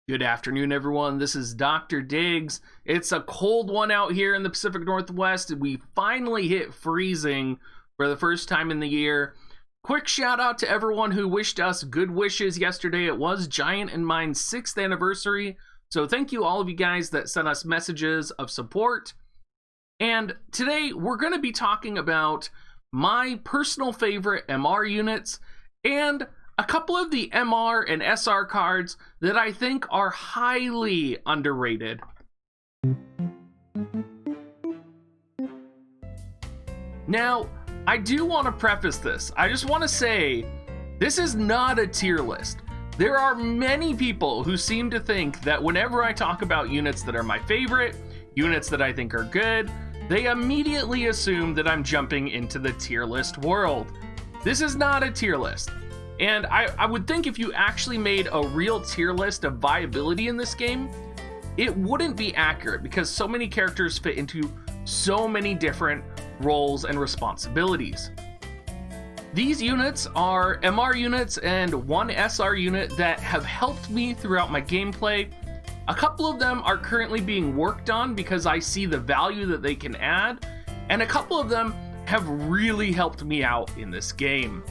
Good afternoon, everyone. This is Dr. Diggs. It's a cold one out here in the Pacific Northwest. We finally hit freezing for the first time in the year. Quick shout out to everyone who wished us good wishes yesterday. It was Giant and mine's 6th anniversary. So thank you all of you guys that sent us messages of support. And today we're going to be talking about my personal favorite MR units and a couple of the MR and SR cards that I think are highly underrated. Now, I do want to preface this. I just want to say, this is not a tier list. There are many people who seem to think that whenever I talk about units that are my favorite, units that I think are good, they immediately assume that I'm jumping into the tier list world. This is not a tier list. And I would think if you actually made a real tier list of viability in this game, it wouldn't be accurate because so many characters fit into so many different roles and responsibilities. These units are MR units and one SR unit that have helped me throughout my gameplay. A couple of them are currently being worked on because I see the value that they can add, and a couple of them have really helped me out in this game.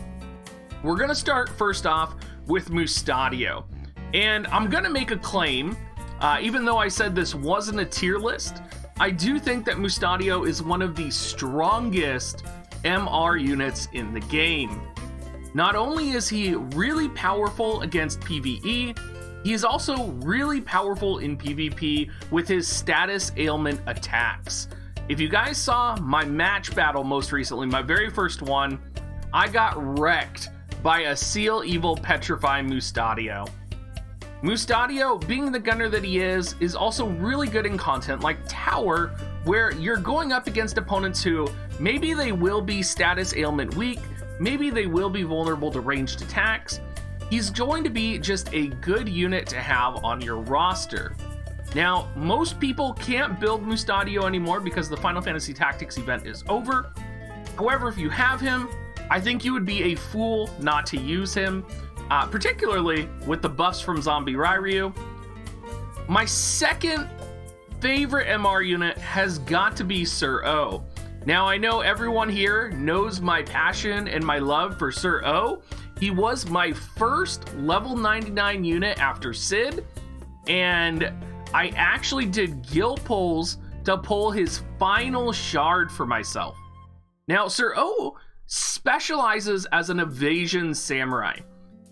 We're going to start first off with Mustadio, and I'm going to make a claim, even though I said this wasn't a tier list, I do think that Mustadio is one of the strongest MR units in the game. Not only is he really powerful against PvE, he is also really powerful in PvP with his status ailment attacks. If you guys saw my match battle most recently, my very first one, I got wrecked by a Seal Evil Petrify Mustadio. Mustadio, being the gunner that he is also really good in content like Tower, where you're going up against opponents who maybe they will be status ailment weak, maybe they will be vulnerable to ranged attacks. He's going to be just a good unit to have on your roster. Now, most people can't build Mustadio anymore because the Final Fantasy Tactics event is over. However, if you have him, I think you would be a fool not to use him, particularly with the buffs from Zombie Ryryu. My second favorite MR unit has got to be Sir O. Now, I know everyone here knows my passion and my love for Sir O. He was my first level 99 unit after Sid, and I actually did guild pulls to pull his final shard for myself. Now, Sir O specializes as an evasion samurai.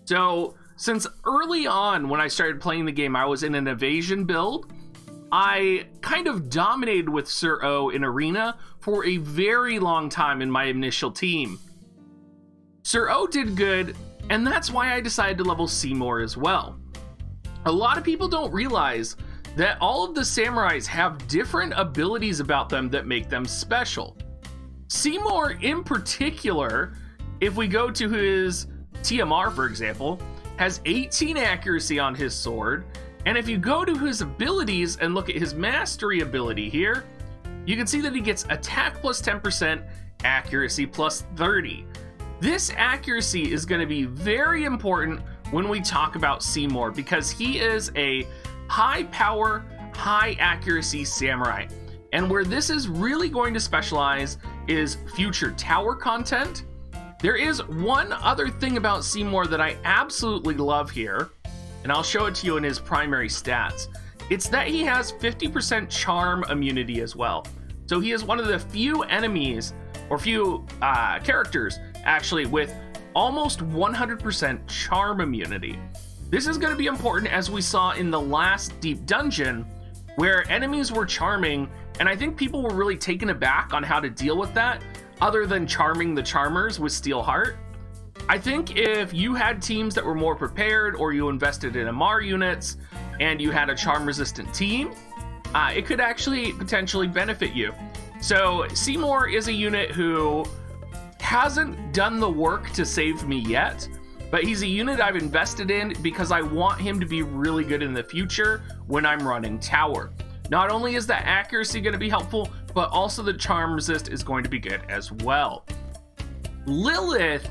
So since early on when I started playing the game, I was in an evasion build. I kind of dominated with Sir O in arena for a very long time in my initial team. Sir O did good, and that's why I decided to level Seymour as well. A lot of people don't realize that all of the samurais have different abilities about them that make them special. Seymour in particular, if we go to his TMR for example, has 18 accuracy on his sword, and if you go to his abilities and look at his mastery ability here, you can see that he gets attack plus 10%, accuracy plus 30. This accuracy is going to be very important when we talk about Seymour because he is a high power, high accuracy samurai. And where this is really going to specialize is future tower content. There is one other thing about Seymour that I absolutely love here, and I'll show it to you in his primary stats. It's that he has 50% charm immunity as well. So he is one of the few enemies, or few characters actually, with almost 100% charm immunity. This is going to be important as we saw in the last deep dungeon, where enemies were charming, and I think people were really taken aback on how to deal with that, other than charming the charmers with Steel Heart. I think if you had teams that were more prepared, or you invested in MR units, and you had a charm-resistant team, it could actually potentially benefit you. So Seymour is a unit who hasn't done the work to save me yet, but he's a unit I've invested in because I want him to be really good in the future when I'm running Tower. Not only is that accuracy going to be helpful, but also the charm resist is going to be good as well. Lilith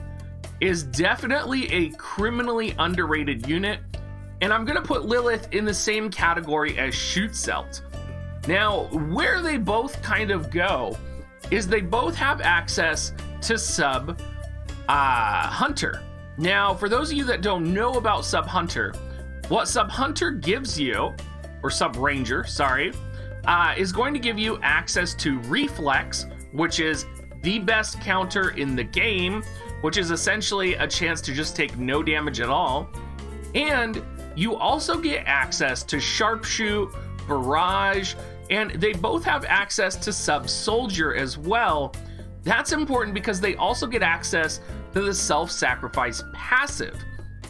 is definitely a criminally underrated unit, And I'm gonna put Lilith in the same category as Schutzelt. Now, where they both kind of go is they both have access to Sub Hunter. Now, for those of you that don't know about Sub Hunter, what Sub Hunter gives you, or Sub Ranger, sorry, is going to give you access to Reflex, which is the best counter in the game, which is essentially a chance to just take no damage at all. And you also get access to Sharpshoot, Barrage, and they both have access to Sub Soldier as well. That's important because they also get access to the self-sacrifice passive.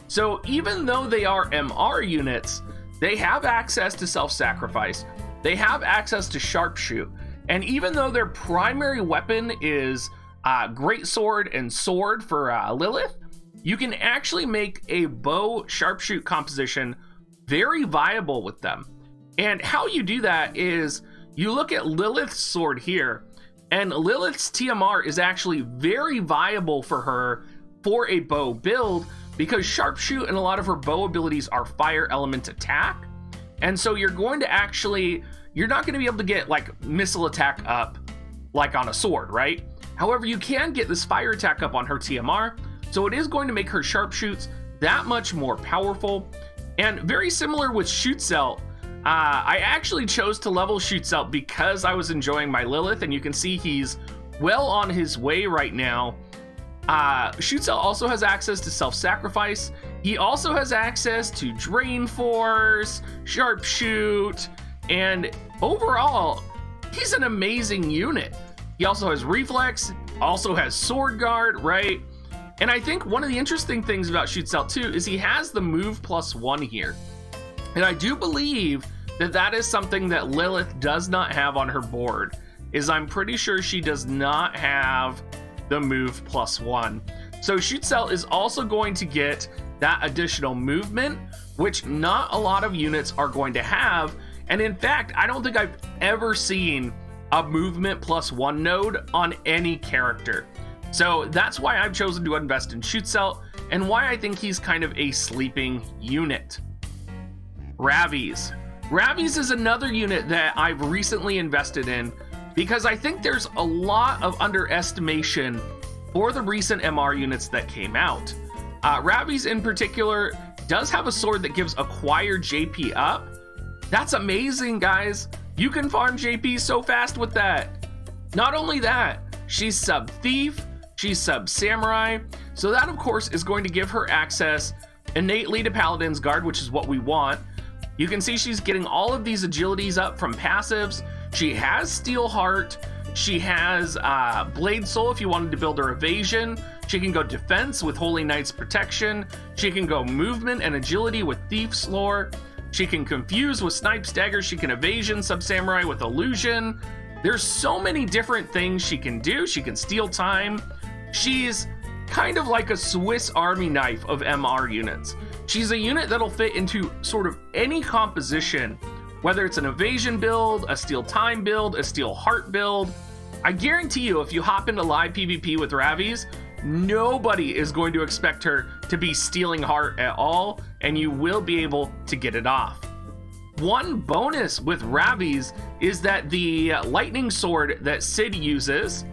So even though they are MR units, they have access to self-sacrifice, they have access to Sharpshoot, and even though their primary weapon is Greatsword and Sword for Lilith, you can actually make a bow Sharpshoot composition very viable with them. And how you do that is you look at Lilith's sword here, and Lilith's TMR is actually very viable for her for a bow build because Sharpshoot and a lot of her bow abilities are fire element attack. And so you're not going to be able to get like missile attack up like on a sword, right? However, you can get this fire attack up on her TMR, so it is going to make her Sharpshoots that much more powerful. And very similar with Schutzelt, I actually chose to level Schutzelt because I was enjoying my Lilith, and you can see he's well on his way right now. Schutzelt also has access to self-sacrifice. He also has access to Drain Force, Sharpshoot, and overall, he's an amazing unit. He also has Reflex, also has Sword Guard, right? And I think one of the interesting things about Schutzelt too is he has the move +1 here. And I do believe that that is something that Lilith does not have on her board, is I'm pretty sure she does not have the move +1. So Schutzelt is also going to get that additional movement, which not a lot of units are going to have. And in fact, I don't think I've ever seen a movement +1 node on any character. So that's why I've chosen to invest in Schutzelt and why I think he's kind of a sleeping unit. Ravis. Ravis is another unit that I've recently invested in because I think there's a lot of underestimation for the recent MR units that came out. Ravis in particular does have a sword that gives acquired JP up. That's amazing, guys. You can farm JP so fast with that. Not only that, she's sub thief, she's sub samurai, so that of course is going to give her access innately to Paladin's Guard, which is what we want. You can see she's getting all of these agilities up from passives. She has Steel Heart, she has Blade Soul if you wanted to build her evasion. She can go defense with Holy Knight's protection. She can go movement and agility with Thief's Lore. She can confuse with Snipe's Dagger. She can evasion sub samurai with illusion. There's so many different things she can do. She can steal time. She's kind of like a Swiss Army knife of MR units. She's a unit that'll fit into sort of any composition, whether it's an evasion build, a steal time build, a steal heart build. I guarantee you, if you hop into live PvP with Ravis, nobody is going to expect her to be stealing heart at all, and you will be able to get it off. One bonus with Ravis is that the lightning sword that Sid uses,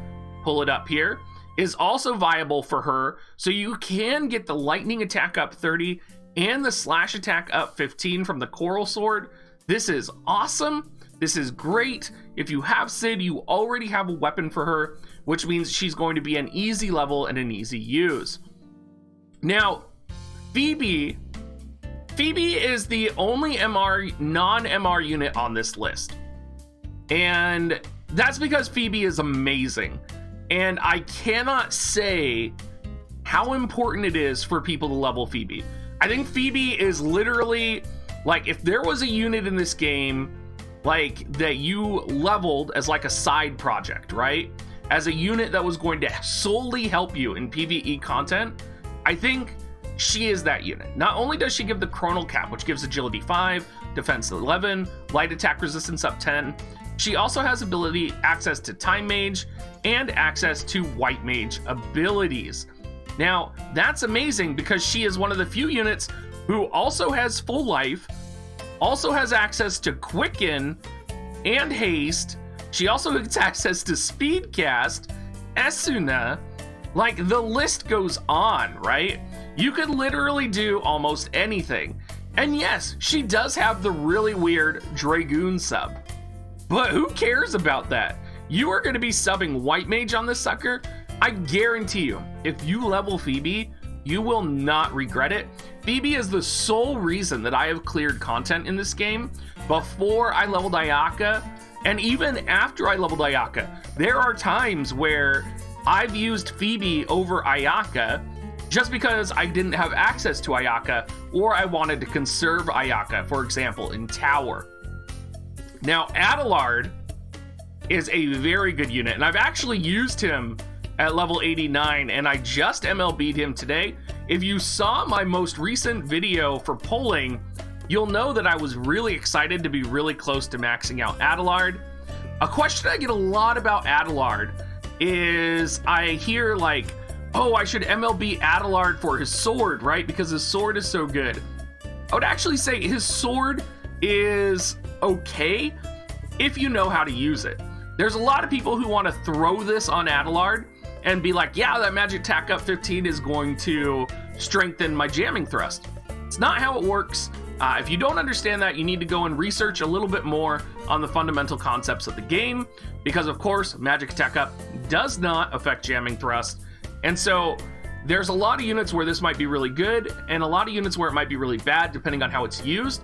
pull it up here, is also viable for her, so you can get the lightning attack up 30 and the slash attack up 15 from the coral sword. This is awesome. This is great. If you have Sid, you already have a weapon for her, which means she's going to be an easy level and an easy use. Now, Phoebe is the only non-MR unit on this list. And that's because Phoebe is amazing. And I cannot say how important it is for people to level Phoebe. I think Phoebe is literally, like, if there was a unit in this game, like, that you leveled as like a side project, right? As a unit that was going to solely help you in PvE content, I think she is that unit. Not only does she give the Chronal Cap, which gives agility 5, defense 11, light attack resistance up 10, she also has ability access to Time Mage and access to White Mage abilities. Now, that's amazing because she is one of the few units who also has full life, also has access to quicken and haste. She also gets access to speed cast, Esuna. Like, the list goes on, right? You could literally do almost anything. And yes, she does have the really weird Dragoon sub. But who cares about that? You are going to be subbing White Mage on this sucker. I guarantee you, if you level Phoebe, you will not regret it. Phoebe is the sole reason that I have cleared content in this game. Before I leveled Ayaka, and even after I leveled Ayaka, there are times where I've used Phoebe over Ayaka just because I didn't have access to Ayaka, or I wanted to conserve Ayaka, for example, in Tower. Now, Adelard is a very good unit, and I've actually used him at level 89, and I just MLB'd him today. If you saw my most recent video for polling, you'll know that I was really excited to be really close to maxing out Adelard. A question I get a lot about Adelard is I hear like, oh, I should MLB Adelard for his sword, right? Because his sword is so good. I would actually say his sword is okay if you know how to use it. There's a lot of people who want to throw this on Adelard and be like, yeah, that magic tack up 15 is going to strengthen my jamming thrust. It's not how it works. If you don't understand that, you need to go and research a little bit more on the fundamental concepts of the game, because of course, magic attack up does not affect jamming thrust. And so there's a lot of units where this might be really good, and a lot of units where it might be really bad, depending on how it's used.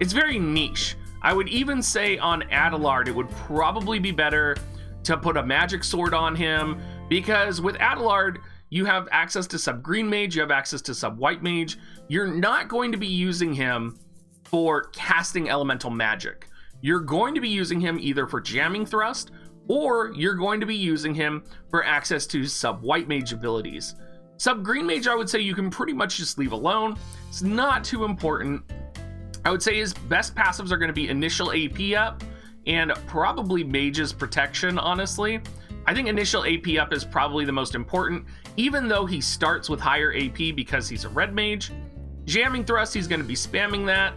It's very niche. I would even say on Adelard, it would probably be better to put a magic sword on him, because with Adelard, you have access to sub green mage, you have access to sub white mage. You're not going to be using him for casting elemental magic. You're going to be using him either for jamming thrust, or you're going to be using him for access to sub white mage abilities. Sub green mage, I would say you can pretty much just leave alone. It's not too important. I would say his best passives are going to be initial AP up and probably mage's protection, honestly. I think initial AP up is probably the most important, even though he starts with higher AP because he's a red mage. Jamming thrust, he's going to be spamming that.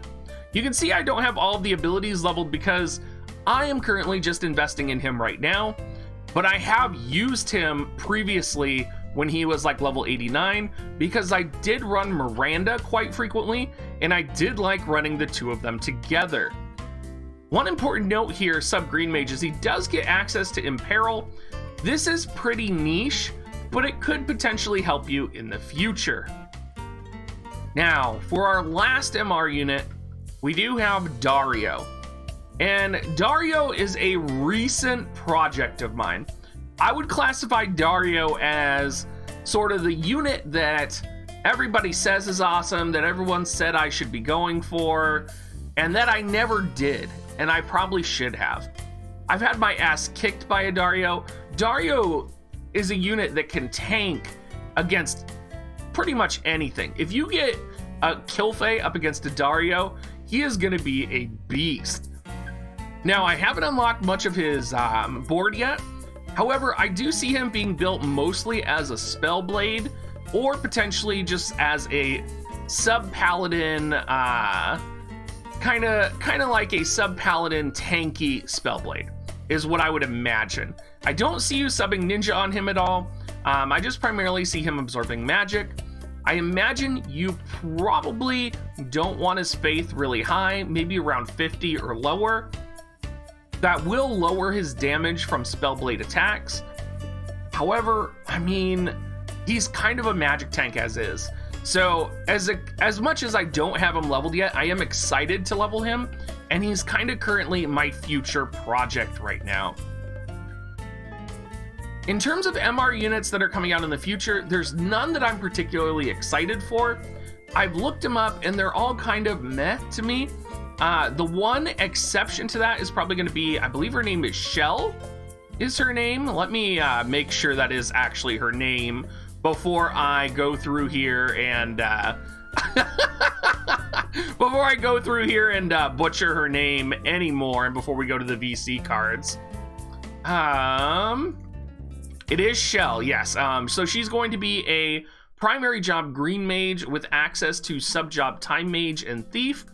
You can see I don't have all of the abilities leveled because I am currently just investing in him right now, but I have used him previously when he was like level 89 because I did run Miranda quite frequently, and I did like running the two of them together. One important note here, sub green mage, is he does get access to Imperil. This is pretty niche, but it could potentially help you in the future. Now, for our last MR unit, we do have Dario. And Dario is a recent project of mine. I would classify Dario as sort of the unit that everybody says is awesome, that everyone said I should be going for, and that I never did, and I probably should have. I've had my ass kicked by a Dario. Dario is a unit that can tank against pretty much anything. If you get a Kilfei up against a Dario, he is going to be a beast. Now, I haven't unlocked much of his board yet. However, I do see him being built mostly as a spell blade, or potentially just as a sub-paladin, kind of like a sub-paladin tanky spell blade, is what I would imagine. I don't see you subbing ninja on him at all. I just primarily see him absorbing magic. I imagine you probably don't want his faith really high, maybe around 50 or lower. That will lower his damage from Spellblade attacks. However, I mean, he's kind of a magic tank as is. So as much as I don't have him leveled yet, I am excited to level him, and he's kind of currently my future project right now. In terms of MR units that are coming out in the future, there's none that I'm particularly excited for. I've looked them up and they're all kind of meh to me. The one exception to that is probably going to be, I believe her name is Shell, is her name. Let me make sure that is actually her name before I go through here and butcher her name anymore, and before we go to the VC cards. It is Shell, yes. So she's going to be a primary job Green Mage with access to sub-job Time Mage and Thief.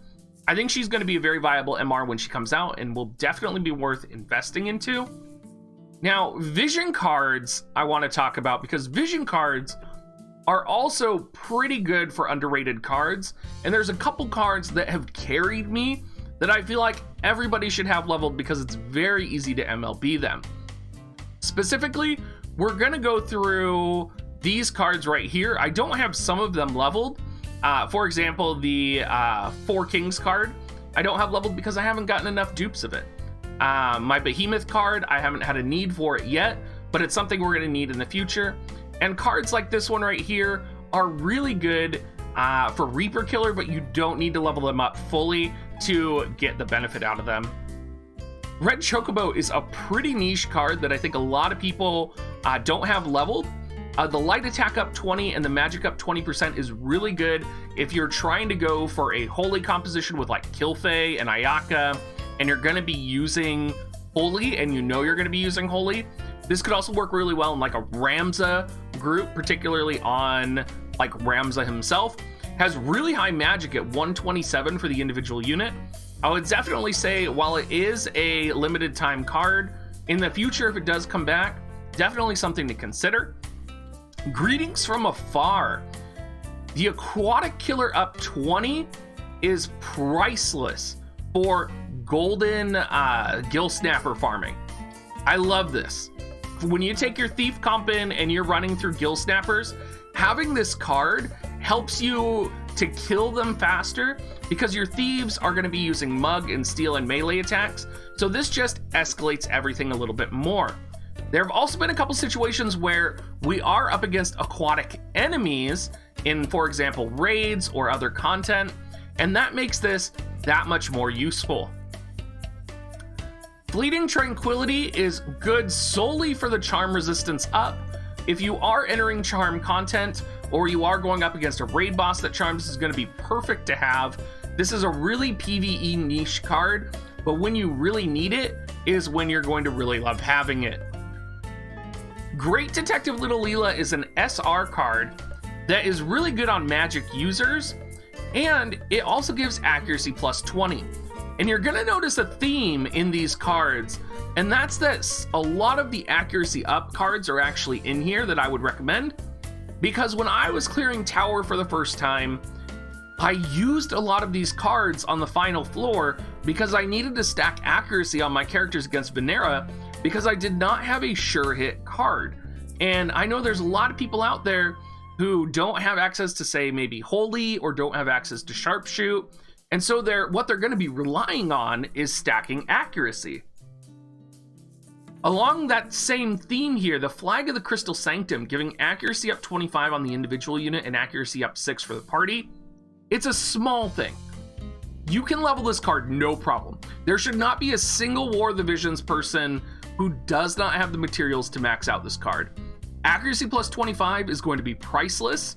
I think she's going to be a very viable MR when she comes out and will definitely be worth investing into. Now, vision cards I want to talk about, because vision cards are also pretty good for underrated cards, and there's a couple cards that have carried me that I feel like everybody should have leveled because it's very easy to MLB them. Specifically, we're going to go through these cards right here. I don't have some of them leveled. For example, the Four Kings card, I don't have leveled because I haven't gotten enough dupes of it. My Behemoth card, I haven't had a need for it yet, but it's something we're going to need in the future. And cards like this one right here are really good for Reaper Killer, but you don't need to level them up fully to get the benefit out of them. Red Chocobo is a pretty niche card that I think a lot of people don't have leveled. The light attack up 20 and the magic up 20% is really good if you're trying to go for a holy composition with like Kilfei and Ayaka, and you're going to be using holy, and you know you're going to be using holy. This could also work really well in like a Ramza group, particularly on like Ramza himself. Has really high magic at 127 for the individual unit. I would definitely say, while it is a limited time card, in the future, if it does come back, definitely something to consider. Greetings from Afar. The Aquatic Killer up 20 is priceless for golden Gill Snapper farming. I love this. When you take your Thief comp in and you're running through Gill Snappers, having this card helps you to kill them faster because your thieves are going to be using Mug and Steel and melee attacks, so this just escalates everything a little bit more. There have also been a couple situations where we are up against aquatic enemies in, for example, raids or other content, and that makes this that much more useful. Fleeting Tranquility is good solely for the charm resistance up. If you are entering charm content or you are going up against a raid boss that charms, is going to be perfect to have. This is a really PvE niche card, but when you really need it is when you're going to really love having it. Great Detective Little Leela is an SR card that is really good on magic users, and it also gives accuracy plus 20. And you're gonna notice a theme in these cards, and that's that a lot of the accuracy up cards are actually in here that I would recommend, because when I was clearing tower for the first time, I used a lot of these cards on the final floor because I needed to stack accuracy on my characters against Venera because I did not have a sure hit card. And I know there's a lot of people out there who don't have access to, say, maybe Holy, or don't have access to Sharpshoot. And so what they're going to be relying on is stacking accuracy. Along that same theme here, the Flag of the Crystal Sanctum, giving accuracy up 25 on the individual unit and accuracy up 6 for the party. It's a small thing. You can level this card no problem. There should not be a single War of the Visions person who does not have the materials to max out this card. Accuracy plus 25 is going to be priceless,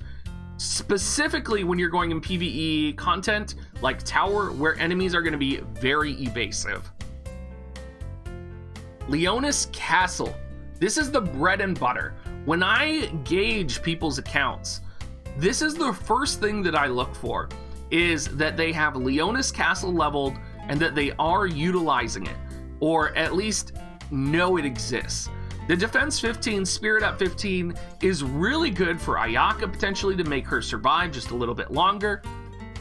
specifically when you're going in PvE content like Tower, where enemies are going to be very evasive. Leonis Castle. This is the bread and butter. When I gauge people's accounts, this is the first thing that I look for, is that they have Leonis Castle leveled and that they are utilizing it, or at least know it exists. The defense 15, spirit up 15 is really good for Ayaka potentially to make her survive just a little bit longer.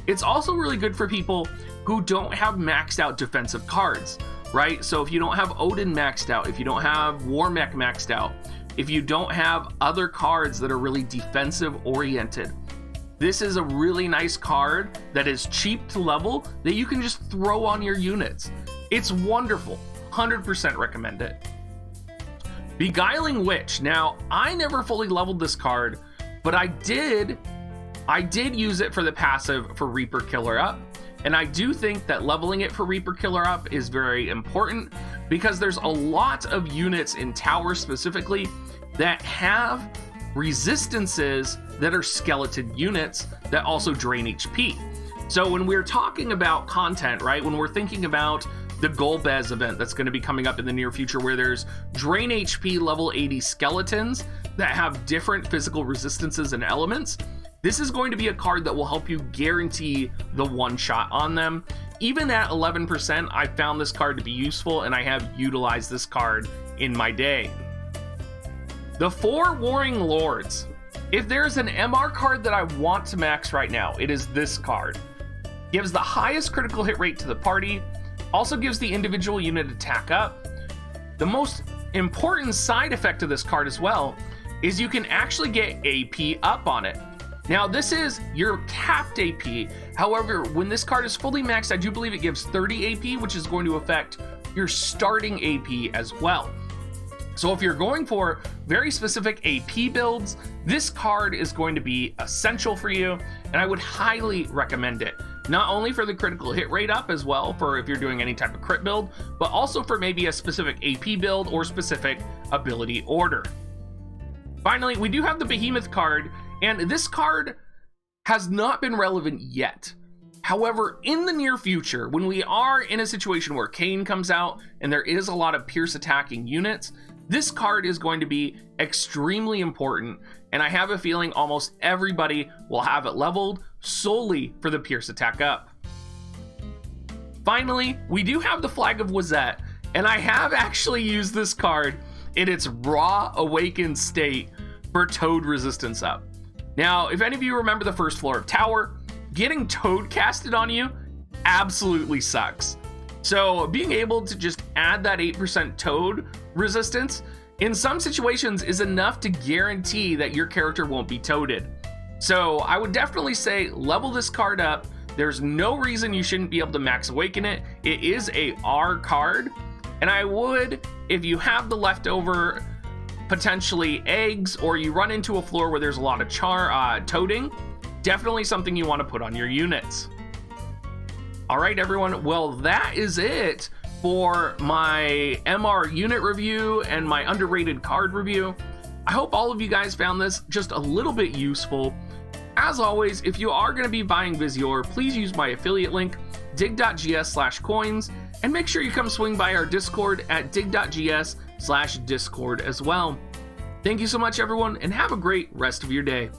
It's also really good for people who don't have maxed out defensive cards, right? So if you don't have Odin maxed out, if you don't have Warmech maxed out, if you don't have other cards that are really defensive oriented, this is a really nice card that is cheap to level that you can just throw on your units. It's wonderful. 100% recommend it. Beguiling Witch. Now, I never fully leveled this card, but I did use it for the passive for Reaper Killer Up, and I do think that leveling it for Reaper Killer Up is very important because there's a lot of units in Tower specifically that have resistances that are skeleton units that also drain HP. So when we're talking about content, right, when we're thinking about the Golbez event that's going to be coming up in the near future where there's drain HP level 80 skeletons, that have different physical resistances and elements, this is going to be a card that will help you guarantee the one shot on them. Even at 11%, I found this card to be useful, and I have utilized this card in my day. The 4 Warring Lords. If there's an MR card that I want to max right now, it is this card. Gives the highest critical hit rate to the party, also gives the individual unit attack up. The most important side effect of this card as well is you can actually get AP up on it. Now, this is your capped AP. However, when this card is fully maxed, I do believe it gives 30 AP, which is going to affect your starting AP as well. So if you're going for very specific AP builds, this card is going to be essential for you, and I would highly recommend it. Not only for the critical hit rate up as well, for if you're doing any type of crit build, but also for maybe a specific AP build or specific ability order. Finally, we do have the Behemoth card, and this card has not been relevant yet. However, in the near future, when we are in a situation where Kane comes out and there is a lot of pierce attacking units, this card is going to be extremely important, and I have a feeling almost everybody will have it leveled solely for the pierce attack up. Finally, we do have the Flag of Wazette, and I have actually used this card in its raw awakened state for Toad resistance up. Now, if any of you remember the first floor of Tower, getting Toad casted on you absolutely sucks. So being able to just add that 8% Toad resistance in some situations is enough to guarantee that your character won't be toaded. So I would definitely say level this card up. There's no reason you shouldn't be able to max awaken it. It is a R card, and I would, if you have the leftover potentially eggs, or you run into a floor where there's a lot of toading, definitely something you want to put on your units. All right, everyone. Well, that is it for my MR unit review and my underrated card review. I hope all of you guys found this just a little bit useful. As always, if you are going to be buying Visior, please use my affiliate link, dig.gs/coins, and make sure you come swing by our Discord at dig.gs/discord as well. Thank you so much, everyone, and have a great rest of your day.